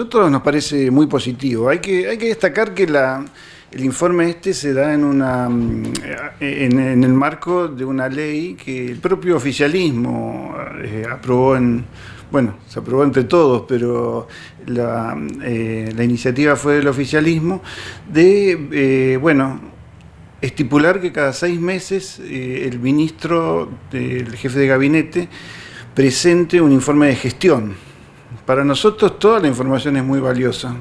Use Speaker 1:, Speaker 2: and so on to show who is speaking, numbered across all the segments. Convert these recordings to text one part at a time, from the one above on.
Speaker 1: nosotros nos parece muy positivo. Hay que destacar que el informe se da en el marco de una ley que el propio oficialismo aprobó bueno, se aprobó entre todos, pero la iniciativa fue del oficialismo bueno, estipular que cada 6 meses el ministro, el jefe de gabinete, presente un informe de gestión. Para nosotros toda la información es muy valiosa.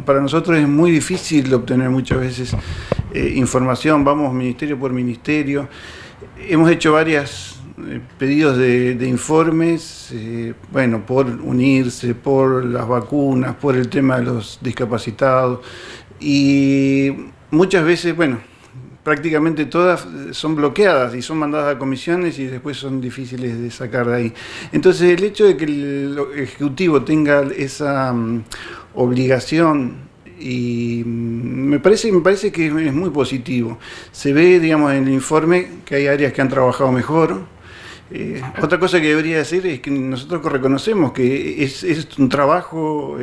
Speaker 1: Para nosotros es muy difícil obtener muchas veces información, vamos ministerio por ministerio. Hemos hecho varios pedidos de informes, bueno, por unirse, por las vacunas, por el tema de los discapacitados. Y muchas veces, bueno, prácticamente todas son bloqueadas y son mandadas a comisiones y después son difíciles de sacar de ahí. Entonces el hecho de que el Ejecutivo tenga esa obligación, y me parece que es muy positivo. Se ve, digamos, en el informe que hay áreas que han trabajado mejor. Otra cosa que debería decir es que nosotros reconocemos que es un trabajo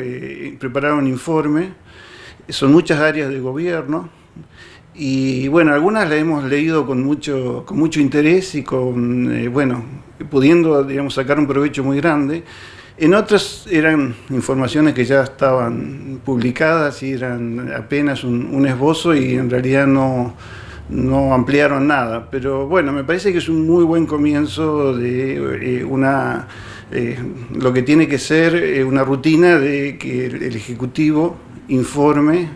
Speaker 1: preparar un informe, son muchas áreas del gobierno. Y bueno, algunas las hemos leído con mucho interés y bueno, pudiendo, digamos, sacar un provecho muy grande. En otras eran informaciones que ya estaban publicadas y eran apenas un esbozo y en realidad no ampliaron nada. Pero bueno, me parece que es un muy buen comienzo de lo que tiene que ser una rutina de que el Ejecutivo informe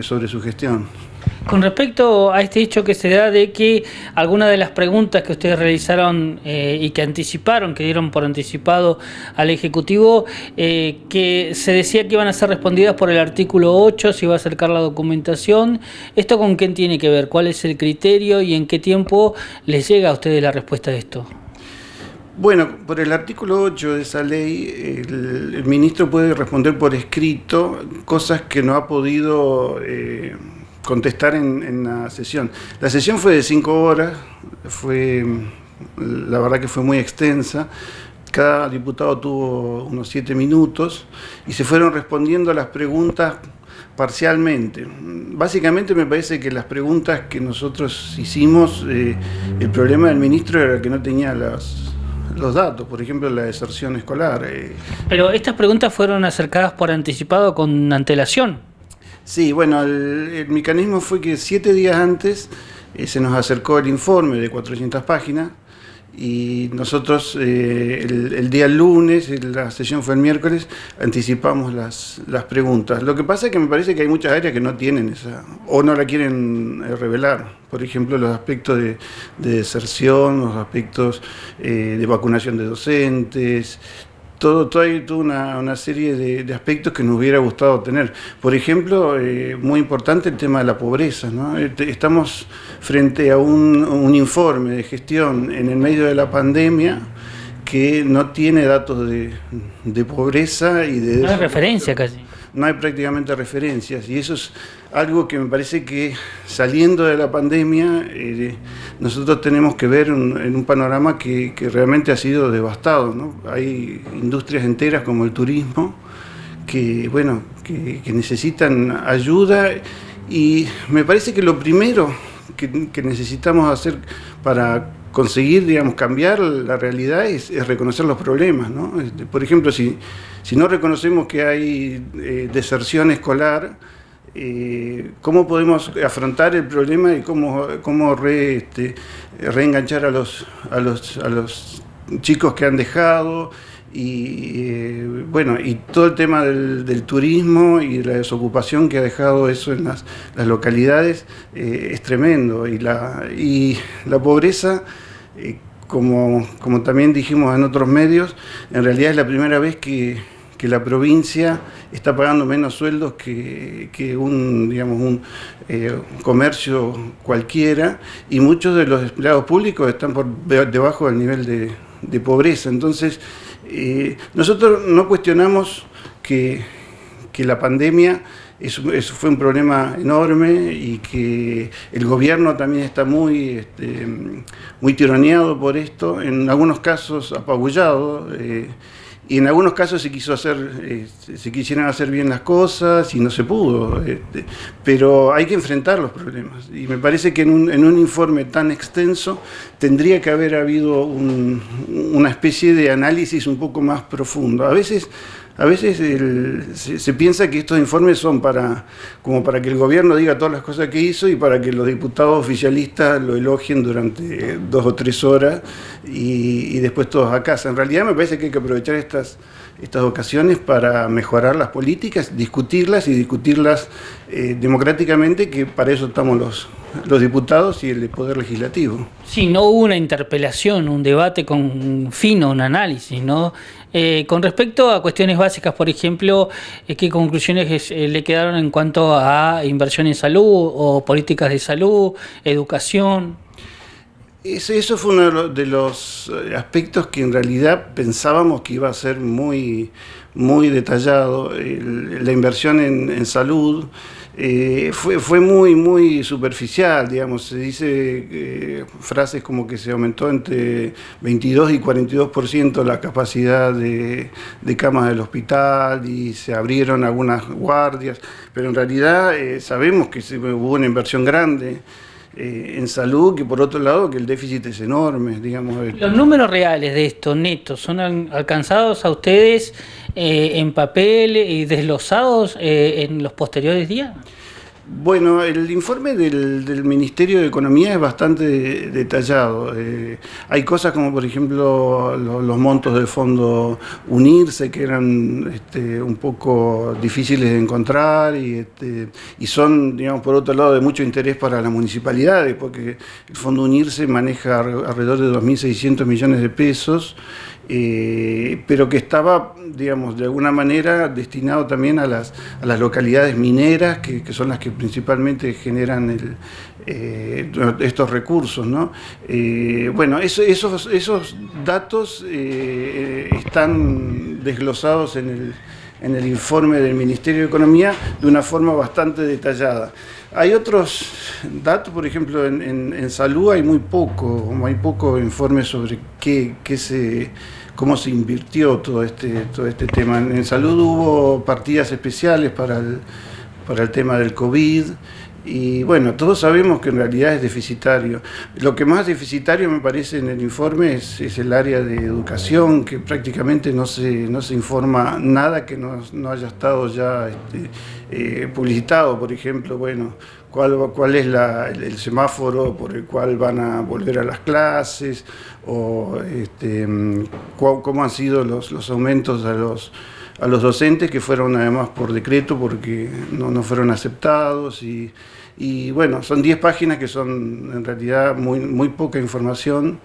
Speaker 1: sobre su gestión.
Speaker 2: Con respecto a este hecho que se da de que algunas de las preguntas que ustedes realizaron y que anticiparon, que dieron por anticipado al Ejecutivo, que se decía que iban a ser respondidas por el artículo 8, se iba a acercar la documentación, ¿esto con qué tiene que ver? ¿Cuál es el criterio y en qué tiempo les llega a ustedes la respuesta de esto?
Speaker 1: Bueno, por el artículo 8 de esa ley, el ministro puede responder por escrito cosas que no ha podido contestar en la sesión. La sesión fue de 5 horas, la verdad que fue muy extensa. Cada diputado tuvo unos 7 minutos y se fueron respondiendo las preguntas parcialmente. Básicamente me parece que las preguntas que nosotros hicimos, el problema del ministro era que no tenía los datos, por ejemplo, la deserción escolar.
Speaker 2: Pero estas preguntas fueron acercadas por anticipado con antelación.
Speaker 1: Sí, bueno, el mecanismo fue que 7 días antes se nos acercó el informe de 400 páginas y nosotros el día lunes, la sesión fue el miércoles, anticipamos las preguntas. Lo que pasa es que me parece que hay muchas áreas que no tienen o no la quieren revelar. Por ejemplo, los aspectos de deserción, los aspectos de vacunación de docentes. Hay toda una serie de aspectos que nos hubiera gustado tener. Por ejemplo, muy importante el tema de la pobreza, ¿no? Estamos frente a un informe de gestión en el medio de la pandemia que no tiene datos de pobreza y de...
Speaker 2: No hay referencia casi.
Speaker 1: No hay prácticamente referencias y eso es algo que me parece que saliendo de la pandemia nosotros tenemos que ver en un panorama que realmente ha sido devastado, ¿no? Hay industrias enteras como el turismo que, bueno, que necesitan ayuda y me parece que lo primero que necesitamos hacer para conseguir, digamos, cambiar la realidad es reconocer los problemas, ¿no? Por ejemplo, si no reconocemos que hay deserción escolar, ¿cómo podemos afrontar el problema y cómo reenganchar a los chicos que han dejado? Y bueno, y todo el tema del turismo y la desocupación que ha dejado eso en las localidades es tremendo. Y la pobreza, como también dijimos en otros medios, en realidad es la primera vez que la provincia está pagando menos sueldos que un comercio cualquiera, y muchos de los empleados públicos están debajo del nivel de pobreza. Entonces, nosotros no cuestionamos que la pandemia eso fue un problema enorme y que el gobierno también está muy tironeado por esto, en algunos casos apabullado, y en algunos casos se quisieran hacer bien las cosas y no se pudo, pero hay que enfrentar los problemas, y me parece que en un informe tan extenso tendría que haber habido una especie de análisis un poco más profundo. A veces se piensa que estos informes son como para que el gobierno diga todas las cosas que hizo y para que los diputados oficialistas lo elogien durante 2 o 3 horas y después todos a casa. En realidad me parece que hay que aprovechar estas ocasiones para mejorar las políticas, discutirlas democráticamente, que para eso estamos los diputados y el Poder Legislativo.
Speaker 2: Sí, no hubo una interpelación, un debate con fino, un análisis, ¿no? Con respecto a cuestiones básicas, por ejemplo, ¿qué conclusiones le quedaron en cuanto a inversión en salud o políticas de salud, educación?
Speaker 1: Eso fue uno de los aspectos que en realidad pensábamos que iba a ser muy, muy detallado. La inversión en salud fue muy, muy superficial, digamos. Se dice frases como que se aumentó entre 22 y 42% la capacidad de camas del hospital y se abrieron algunas guardias, pero en realidad sabemos que hubo una inversión grande en salud, que por otro lado que el déficit es enorme, digamos.
Speaker 2: Los números reales de esto, netos, ¿son alcanzados a ustedes en papel y desglosados en los posteriores días?
Speaker 1: Bueno, el informe del Ministerio de Economía es bastante detallado. Hay cosas como, por ejemplo, los montos del fondo Unirse, que eran un poco difíciles de encontrar y son, digamos, por otro lado, de mucho interés para las municipalidades, porque el fondo Unirse maneja alrededor de 2.600 millones de pesos, pero que estaba, digamos, de alguna manera destinado también a las localidades mineras, que son las que principalmente generan estos recursos, ¿no? Bueno, esos datos están desglosados en el informe del Ministerio de Economía de una forma bastante detallada. Hay otros datos, por ejemplo, en salud hay muy poco informe sobre cómo se invirtió todo este tema. En salud hubo partidas especiales para el tema del COVID, y bueno, todos sabemos que en realidad es deficitario. Lo que más deficitario me parece en el informe es el área de educación, que prácticamente no se informa nada que no haya estado ya publicitado. Por ejemplo, bueno, cuál es el semáforo por el cual van a volver a las clases, o cómo han sido los aumentos a los docentes, que fueron además por decreto porque no fueron aceptados, y bueno, son 10 páginas que son en realidad muy, muy poca información,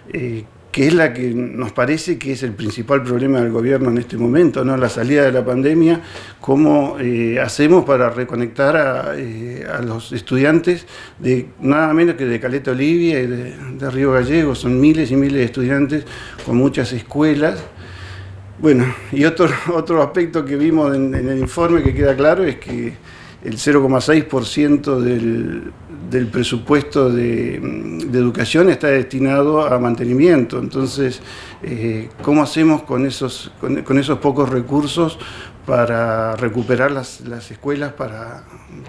Speaker 1: que es la que nos parece que es el principal problema del gobierno en este momento, ¿no? La salida de la pandemia, cómo hacemos para reconectar a los estudiantes de nada menos que de Caleta Olivia y de Río Gallegos. Son miles y miles de estudiantes con muchas escuelas. Bueno, y otro aspecto que vimos en el informe que queda claro es que el 0,6% del presupuesto de educación está destinado a mantenimiento. Entonces, ¿cómo hacemos con esos pocos recursos para recuperar las escuelas para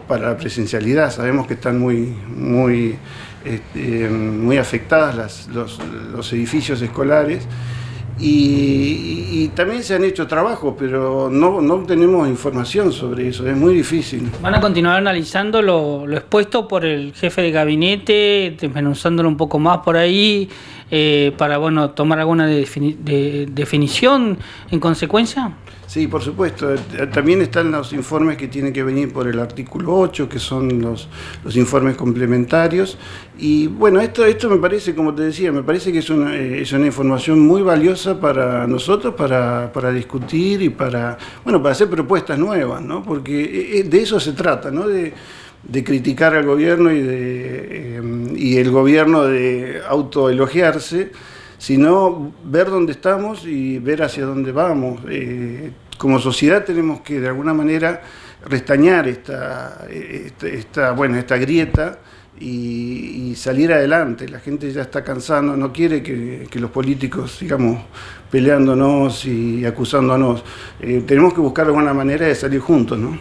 Speaker 1: la presencialidad? Sabemos que están muy afectadas los edificios escolares. Y también se han hecho trabajos, pero no tenemos información sobre eso, es muy difícil.
Speaker 2: ¿Van a continuar analizando lo expuesto por el jefe de gabinete, desmenuzándolo un poco más por ahí, para tomar alguna definición en consecuencia?
Speaker 1: Sí, por supuesto. También están los informes que tienen que venir por el artículo 8, que son los informes complementarios. Y bueno, esto me parece, como te decía, me parece que es una información muy valiosa para nosotros, para discutir y para hacer propuestas nuevas, ¿no? Porque de eso se trata, ¿no? De criticar al gobierno y el gobierno de autoelogiarse, sino ver dónde estamos y ver hacia dónde vamos. Como sociedad tenemos que de alguna manera restañar esta grieta y salir adelante. La gente ya está cansando, no quiere que los políticos sigamos peleándonos y acusándonos. Tenemos que buscar alguna manera de salir juntos, ¿no?